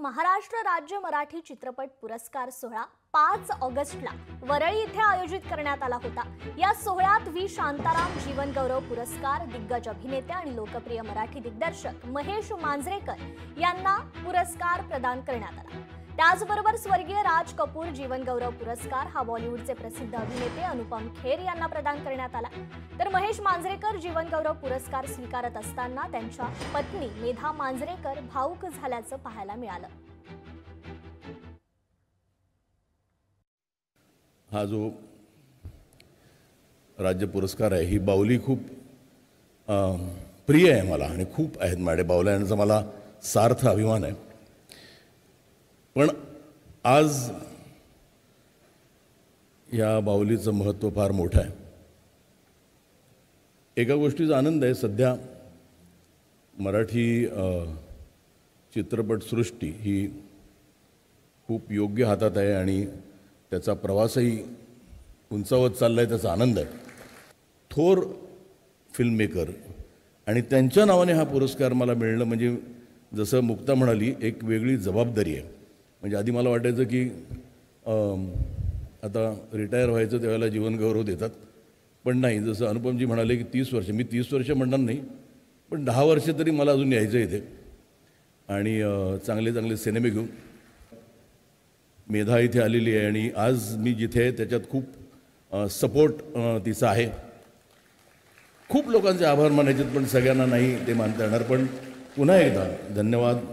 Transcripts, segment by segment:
महाराष्ट्र राज्य मराठी चित्रपट पुरस्कार सोहळा 5 ऑगस्टला वरळी इथे आयोजित करण्यात आला होता। या सोहळ्यात व्ही शांताराम जीवन गौरव पुरस्कार, दिग्गज अभिनेते आणि लोकप्रिय मराठी दिग्दर्शक महेश मांजरेकर यांना पुरस्कार प्रदान करण्यात आला। त्याचबरोबर स्वर्गीय राज कपूर जीवन गौरव पुरस्कार हा बॉलिवूडचे प्रसिद्ध अभिनेते अनुपम खेर यांना प्रदान करण्यात आला। तर महेश मांजरेकर जीवन गौरव पुरस्कार स्वीकारत असताना त्यांच्या पत्नी मेधा मांजरेकर भावुक झाल्याचं पाहायला मिळालं। हा जो राज्य पुरस्कार आहे ही बाहुली खूप प्रिय आहे मला आणि खूप आहेत माझ्या बाहुल्या यांचा मला सार्थ अभिमान आहे। पण आज या बाहुलीचं महत्त्व फार मोठं आहे। एका गोष्टीचा आनंद आहे, सध्या मराठी चित्रपटसृष्टी ही खूप योग्य हातात आहे आणि त्याचा प्रवासही उंचावत चालला आहे, त्याचा आनंद आहे। थोर फिल्ममेकर आणि त्यांच्या नावाने हा पुरस्कार मला मिळणं म्हणजे जसं मुक्ता म्हणाली एक वेगळी जबाबदारी आहे। म्हणजे आधी मला वाटायचं की आता रिटायर व्हायचं त्यावेळेला जीवनगौरव देतात, पण नाही, जसं अनुपमजी म्हणाले की 30 वर्ष, मी 30 वर्ष म्हणणार नाही पण 10 वर्ष तरी मला अजून यायचं इथे आणि चांगले चांगले सिनेमे घेऊन। मेधा इथे आलेली आहे आणि आज मी जिथे आहे त्याच्यात खूप सपोर्ट तिचा आहे। खूप लोकांचे आभार मानायचे पण सगळ्यांना नाही ते मानता येणार, पण पुन्हा एकदा धन्यवाद।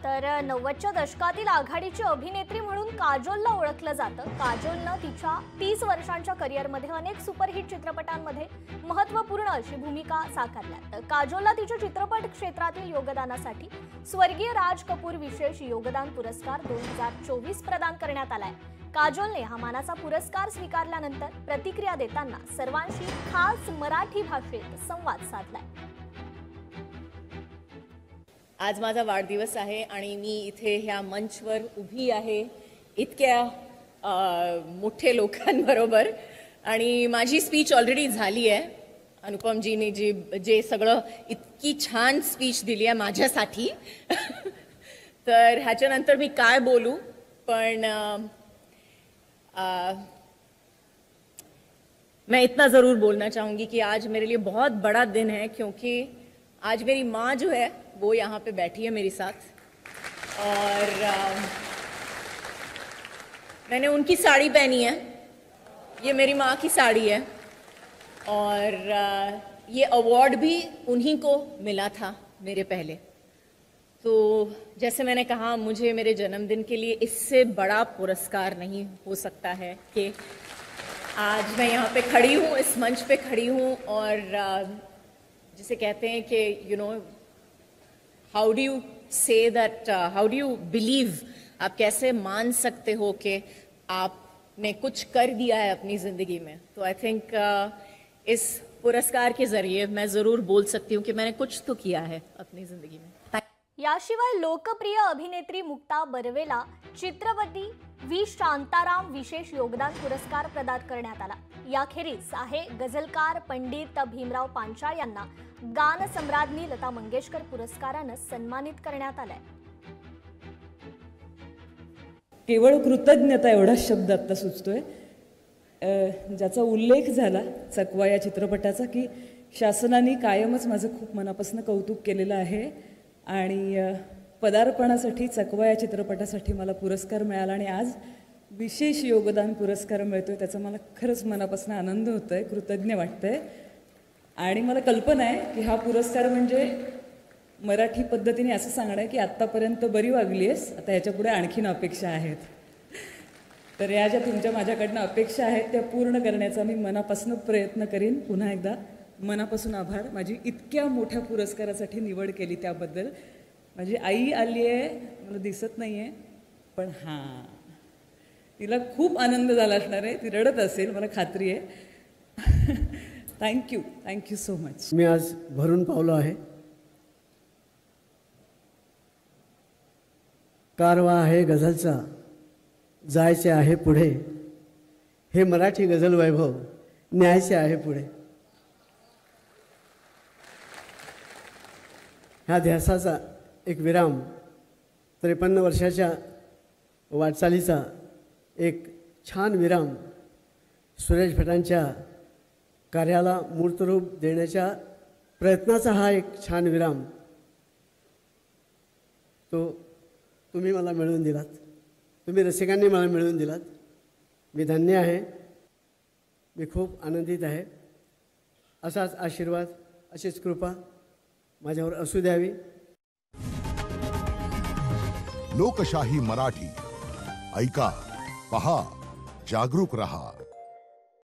तर 90च्या दशकातील आघाडीची अभिनेत्री म्हणून काजोलला ओळखलं जातं। काजोलनं तिच्या 30 वर्षांच्या करिअरमध्ये अनेक सुपरहिट चित्रपटांमध्ये महत्त्वपूर्ण अशी भूमिका साकारल्या। तर काजोलला तिच्या चित्रपट क्षेत्रातील योगदानासाठी स्वर्गीय राज कपूर विशेष योगदान पुरस्कार 2024 प्रदान करण्यात आलाय। काजोलने हा मानाचा पुरस्कार स्वीकारल्यानंतर प्रतिक्रिया देताना सर्वांशी खास मराठी भाषेत संवाद साधलाय। आज माझा वाढदिवस आहे आणि मी इथे ह्या मंचवर उभी आहे इतक्या मोठे लोकांबरोबर आणि माझी स्पीच ऑलरेडी झाली आहे। अनुपमजीने जे सगळं इतकी छान स्पीच दिली आहे माझ्यासाठी तर ह्याच्यानंतर मी काय बोलू, पण मैं इतना ज़रूर बोलना चाहूँगी कि आज मेरे लिए बहुत बड़ा दिन है, क्योंकि आज मेरी माँ जो है वो यहाँ पे बैठी है मेरे साथ और मैंने उनकी साड़ी पहनी है, ये मेरी माँ की साड़ी है और ये अवार्ड भी उन्हीं को मिला था मेरे पहले। तो जैसे मैंने कहा, मुझे मेरे जन्मदिन के लिए इससे बड़ा पुरस्कार नहीं हो सकता है कि आज मैं यहाँ पे खड़ी हूँ, इस मंच पे खड़ी हूँ और जिसे कहते हैं कि you know how do you say that, how do you believe, आप कैसे मान सकते हो कि आपने कुछ कर दिया है अपनी ज़िंदगी में। तो आई थिंक इस पुरस्कार के ज़रिए मैं ज़रूर बोल सकती हूँ कि मैंने कुछ तो किया है अपनी ज़िंदगी में। याशिवाय लोकप्रिय अभिनेत्री मुक्ता बर्वेला चित्रपटी व्ही शांताराम विशेष योगदान पुरस्कार प्रदान करण्यात आला। याखेरीज आहे गझलकार पंडित भीमराव पांचाळ यांना गान सम्राज्ञी लता मंगेशकर पुरस्काराने सन्मानित करण्यात आलाय। केवळ कृतज्ञता एवढा शब्द आता सुचतोय, ज्याचा उल्लेख झाला चकवा या चित्रपटाचा, की शासनाने कायमच माझं खूप मनापासून कौतुक केलेलं आहे आणि पदार्पणासाठी चकवा या चित्रपटासाठी मला पुरस्कार मिळाला आणि आज विशेष योगदान पुरस्कार मिळतोय, त्याचा मला खरंच मनापासून आनंद होतोय, कृतज्ञ वाटतंय। आणि मला कल्पना आहे की हा पुरस्कार म्हणजे मराठी पद्धतीने असं सांगणं आहे की आत्तापर्यंत बरी वागली आहेस, आता याच्यापुढे आणखीन अपेक्षा आहेत। तर या ज्या तुमच्या माझ्याकडनं अपेक्षा आहेत त्या पूर्ण करण्याचा मी मनापासून प्रयत्न करीन। पुन्हा एकदा मनापासून आभार, माझी इतक्या मोठ्या पुरस्कारासाठी निवड केली त्याबद्दल। माझी आई आली आहे, मला दिसत नाही आहे, पण हां तिला खूप आनंद झाला असणार आहे, ती रडत असेल मला खात्री आहे। Thank you so much. मी आज भरून पावलो आहे, कारवा आहे गझलचा, जायचे आहे पुढे, हे मराठी गझल वैभव न्यायचे आहे पुढे। ह्या ध्यासाचा एक विराम, 53 वर्षाच्या वाटचालीचा एक छान विराम, सुरेश भटांच्या कार्याला मूर्तरूप देण्याच्या प्रयत्नाचा हा एक छान विराम, तो तुम्ही मला मिळवून दिलात, तुम्ही रसिकांनी मला मिळवून दिलात. मी धन्य आहे, मी खूप आनंदित आहे. असाच आशीर्वाद, अशीच कृपा माझ्यावर असू द्यावी. लोकशाही मराठी ऐका, पहा, जागरूक रहा.